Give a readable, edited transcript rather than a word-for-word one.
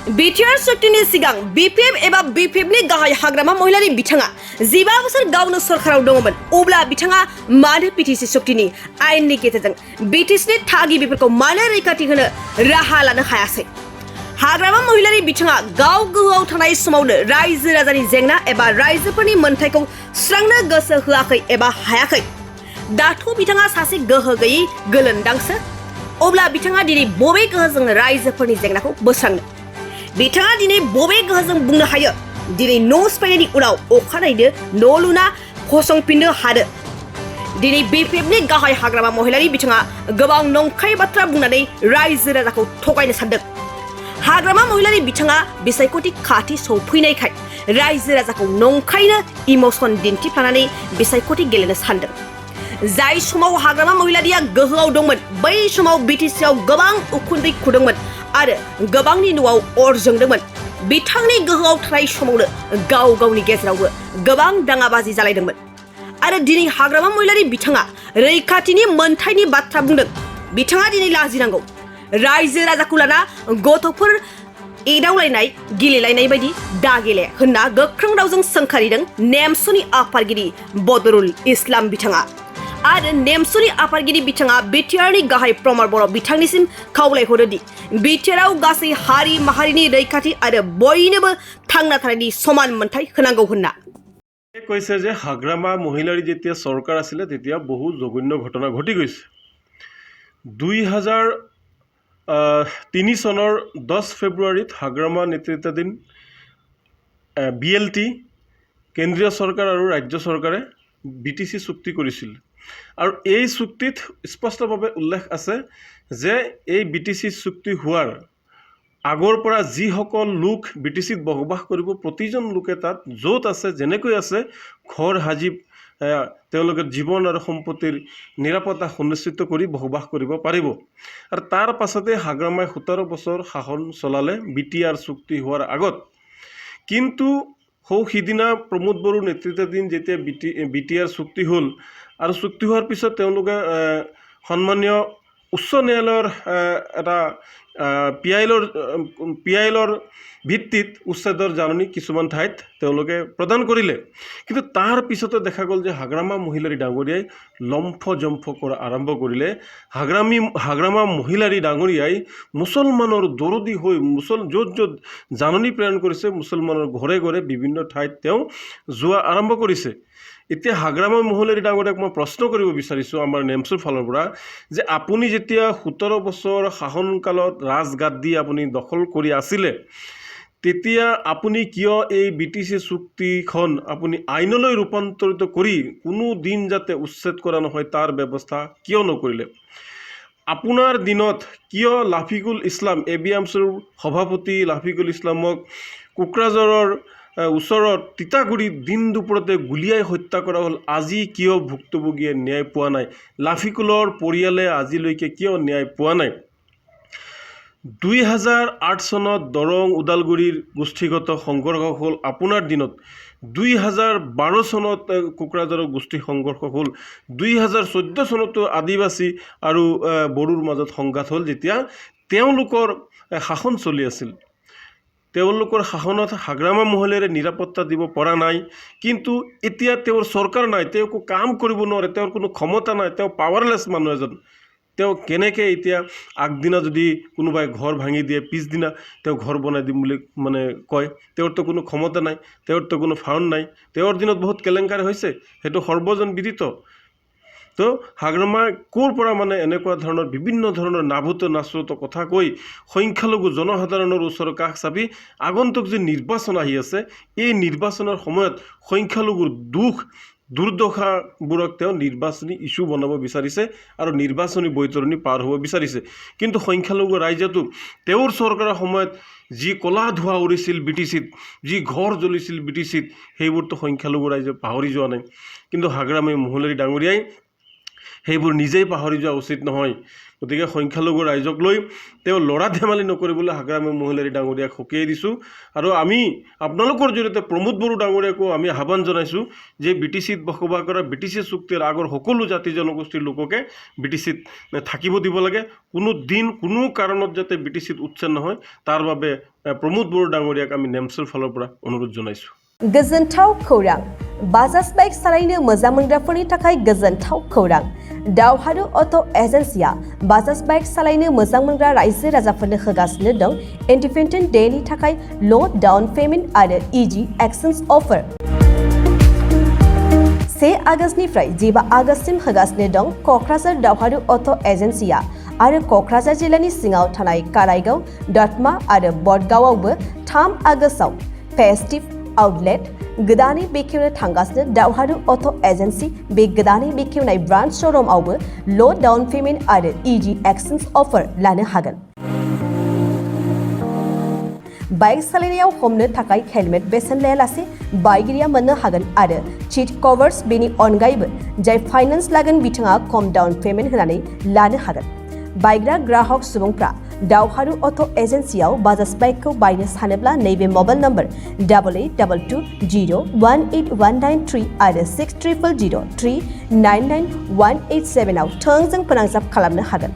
BTR सुक्तिनि सिगां BPF एबा बिपिएफनि गाहाय हाग्रामा महिलानि बिथाङा 15 बोसोर गावनो सरकाराव दङमोन अब्ला बिथाङा मानो बिटिसि सुक्तिनि आयेननि गेजेरजों बिटिसिनि थागिबिफोरखौ मानो रैखाथि होनो राहा लानो हायासै हाग्रामा महिलानि बिथाङा गाव गोहोआव थानाय समावनो रायजो राजानि जेंना एबा रायजोफोरनि मोनथायखौ सुस्रांनो गोसो होआखै एबा हायाखै दाथ' बिथाङा सासे गोहो गैयै गोलोन्दांसो अब्ला बिथाङा दिनै बबे गोहोजों रायजोफोरनि जेंनाखौ बोस्रांनो बिथाङा दिनै बबे गोहोजों बुंनो हायो दिनै न' सिफायनायनि उनाव अखानायैनो न' लुना फसंफिननो हादो दिनै बिपिएफनि गाहाय हाग्रामा महिलानि बिथाङा गोबां नंखाय बाथ्रा बुंनानै रायजो राजाखौ थगायनो सानदों हाग्रामा महिलानि बिथाङा बिसायख'थि खाथि सौफैनायखाय रायजो राजाखौ नंखायनो इमोसन दिन्थिफ्लानानै बिसायख'थि गेलेनो सानदों जाय समाव हाग्रामा महिलारिया गोहोआव दंमोन बै समाव बिटिसिआव गोबां उखुन्दै खुदोंमोन आरो गोबांनि न'आव अर जोंदोंमोन बिथांनि गोहोआव थानाय समावनो गाव गावनि गेजेरावबो गोबां दाङाबाजि जालायदोंमोन आरो दिनै हाग्रामा महिलारि बिथाङा रैखाथिनि मोनथायनि बाथ्रा बुंदों बिथाङा दिनै लाजिनांगौ रायजो राजाखौ लाना गथ'फोर एदावलायनाय गेलेलायनाय बायदि दागेले होनना गोख्रों रावजों सोंखारिदों नेमसुनि आफादगिरि बद'र इस्लाम बिथाङा आरो नेमसुनि आफादगिरि बिथाङा बिटिआरनि गाहाय प्रमद बर' बिथांनिसिम खावलायहरोदि बिटिआरआव गासै हारि माहारिनि रैखाथि आरो बयनोबो थांना थानायनि समान मोनथाय होनांगौ होनना কৈছে যে হাগ্ৰামা মহিলাৰী যেতিয়া চৰকাৰ আছিলে তেতিয়া বহু জঘন্য ঘটনা ঘটি গৈছে 2003 চনৰ 10 ফেব্ৰুৱাৰীত হাগ্ৰামা নেতৃত্বাধীন BLT কেন্দ্ৰীয় চৰকাৰ আৰু ৰাজ্য চৰকাৰে বিটিচি চুক্তি কৰিছিল আৰু এই চুক্তিত স্পষ্টভাৱে উল্লেখ আছে যে এই বিটিচি চুক্তি হোৱাৰ আগৰ পৰা যিসকল লোক বিটিচিত বসবাস কৰিব প্ৰতিজন লোকে তাত য'ত আছে যেনেকৈ আছে ঘৰ সাজি তেওঁলোকে জীৱন আৰু সম্পত্তিৰ নিৰাপত্তা সুনিশ্চিত কৰি বসবাস কৰিব পাৰিব আৰু তাৰ পাছতে হাগ্ৰামাই 17 বছৰ শাসন চলালে বিটিআৰ চুক্তি হোৱাৰ আগত কিন্তু সিদিনা প্ৰমোদ বড়োৰ নেতৃত্বাধীন যেতিয়া বিটিআৰ চুক্তি হ'ল আৰু চুক্তি হোৱাৰ পিছত তেওঁলোকে সন্মানীয় উচ্চ ন্যায়ালয়ৰ এটা পিআইলৰ ভিত্তিত উচ্ছেদৰ জাননী কিছুমান ঠাইত তেওঁলোকে প্ৰদান কৰিলে কিন্তু তাৰ পিছতে দেখা গ'ল যে হাগ্ৰামা মহিলাৰী ডাঙৰীয়াই লম্ফ জম্ফ কৰা আৰম্ভ কৰিলে হাগ্ৰামা মহিলাৰী ডাঙৰীয়াই মুছলমানৰ দৰদী হৈ য'ত জাননী প্ৰেৰণ কৰিছে মুছলমানৰ ঘৰে ঘৰে বিভিন্ন ঠাইত তেওঁ যোৱা আৰম্ভ কৰিছে এতিয়া হাগ্ৰামা মহিলাৰী ডাঙৰীয়াক মই প্ৰশ্ন কৰিব বিচাৰিছোঁ আমাৰ নেমচুৰ ফালৰ পৰা যে আপুনি যেতিয়া 17 বছৰ শাসনকালত ৰাজগাদ্দী আপুনি দখল কৰি আছিলে তেতিয়া আপুনি কিয় এই বিটিচি চুক্তিখন আপুনি আইনলৈ ৰূপান্তৰিত কৰি কোনো দিন যাতে উচ্ছেদ কৰা নহয় তাৰ ব্যৱস্থা কিয় নকৰিলে আপোনাৰ দিনত কিয় লাফিকুল ইছলাম এবিএমচিৰ সভাপতি লাফিকুল ইছলামক কোকৰাঝাৰৰ ওচৰত তিতাগুৰিত দিন দুপৰতে গুলিয়াই হত্যা কৰা হ'ল আজি কিয় ভুক্তভোগীয়ে ন্যায় পোৱা নাই লাফিকুলৰ পৰিয়ালে আজিলৈকে কিয় ন্যায় পোৱা নাই 2008 চনত দৰং ওদালগুৰিৰ গোষ্ঠীগত সংঘৰ্ষ হ'ল আপোনাৰ দিনত 2012 চনত কোকৰাঝাৰৰ গোষ্ঠী সংঘৰ্ষ হ'ল 2014 চনতো আদিবাসী আৰু বড়োৰ মাজত সংঘাত হ'ল যেতিয়া তেওঁলোকৰ শাসন চলি আছিল তেওঁলোকৰ শাসনত হাগ্ৰামা মহিলাৰে নিৰাপত্তা দিব পৰা নাই কিন্তু এতিয়া তেওঁৰ চৰকাৰ নাই তেওঁ কাম কৰিব নোৱাৰে তেওঁৰ কোনো ক্ষমতা নাই তেওঁ পাৱাৰলেছ মানুহ এজন তেওঁ কেনেকৈ এতিয়া আগদিনা যদি কোনোবাই ঘৰ ভাঙি দিয়ে পিছদিনা তেওঁ ঘৰ বনাই দিম বুলি মানে কয় তেওঁৰতো কোনো ক্ষমতা নাই তেওঁৰতো কোনো ফাউণ্ড নাই তেওঁৰ দিনত বহুত কেলেংকাৰী হৈছে সেইটো সৰ্বজন বিদিত তো হাগ্ৰামা ক'ৰ পৰা মানে এনেকুৱা ধৰণৰ বিভিন্ন ধৰণৰ নাভূত নাচৰত কথা কৈ সংখ্যালঘু জনসাধাৰণৰ ওচৰৰ কাষ চাপি আগন্তুক যে নিৰ্বাচন আহি আছে এই নিৰ্বাচনৰ সময়ত সংখ্যালঘুৰ দুৰ্দশাবোৰক তেওঁ নিৰ্বাচনী ইস্যু বনাব বিচাৰিছে আৰু নিৰ্বাচনী বৈতৰণি পাৰ হ'ব বিচাৰিছে কিন্তু সংখ্যালঘু ৰাইজেতো তেওঁৰ চৰকাৰৰ সময়ত যি কলা ধোঁৱা উৰিছিল বিটিচিত যি ঘৰ জ্বলিছিল বিটিচিত সেইবোৰতো সংখ্যালঘু ৰাইজে পাহৰি যোৱা নাই কিন্তু হাগ্ৰামা মহিলাৰী ডাঙৰীয়াই সেইবোৰ নিজেই পাহৰি যোৱা উচিত নহয় গতিকে সংখ্যালঘু ৰাইজক লৈ তেওঁ লৰা ধেমালি নকৰিবলৈ হাগ্ৰামী মহিলাৰী ডাঙৰীয়াক সকীয়াই দিছোঁ আৰু আমি আপোনালোকৰ জৰিয়তে প্ৰমোদ বড়ো ডাঙৰীয়াকো আমি আহ্বান জনাইছোঁ যে BTCত বসবাস কৰা BTC চুক্তিৰ আগৰ সকলো জাতি জনগোষ্ঠীৰ লোককে BTCত থাকিব দিব লাগে কোনো দিন কোনো কাৰণত যাতে BTCত উচ্ছেদ নহয় তাৰ বাবে প্ৰমোদ বড়ো ডাঙৰীয়াক আমি নেমছৰ ফালৰ পৰা অনুৰোধ জনাইছোঁ गोजोनथाव खौरां बाजाज बाइक सालायनो मोजां मोनग्राफोरनि थाखाय गोजोनथाव खौरां दावहारु अट' एजेन्सिया बाजाज बाइक सालायनो मोजां मोनग्रा रायजो राजाफोरनो होगासिनो दं इन्डिपेन्डेन्ट डेनि थाखाय ल' डाउन पेमेन्ट आरो इजि एक्सचेन्ज अफार 1 आगस्तनिफ्राय 15 आगस्तसिम होगासिनो दं क'क्राझार दावहारु अट' एजेन्सिया आरो क'क्राझार जिल्लानि सिङाव थानाय काराइगाव दतमा आरो बडगावआवबो 3 आगस्टआव फेस्टिभ आउटलेट गोदानै बेखेवनो थांगासिनो दावहारु अट' एजेन्सि बे गोदानै बेखेवनाय ब्रान्च श'रुमआवबो ल' डाउन पेमेन्ट आरो इजि एक्सचेन्ज अफार लानो हागोन बाइक सालायनायाव हमनो थाखाय हेलमेट बेसेन लायालासे बाइगिरिया मोननो हागोन आरो सीट कभार्स बेनि अनगायैबो जाय फाइनान्स लागोन बिथाङा खम डाउन पेमेन्ट होनानै लानो हागोन बायग्रा ग्राहक सुबुंफ्रा दावहारु अट' एजेन्सियाव बाजाज बाइकखौ बायनो सानोब्ला नैबे मबाइल नम्बर 8822018193 आरो 600003999187 आव थोंजों फोनांजाब खालामनो हागोन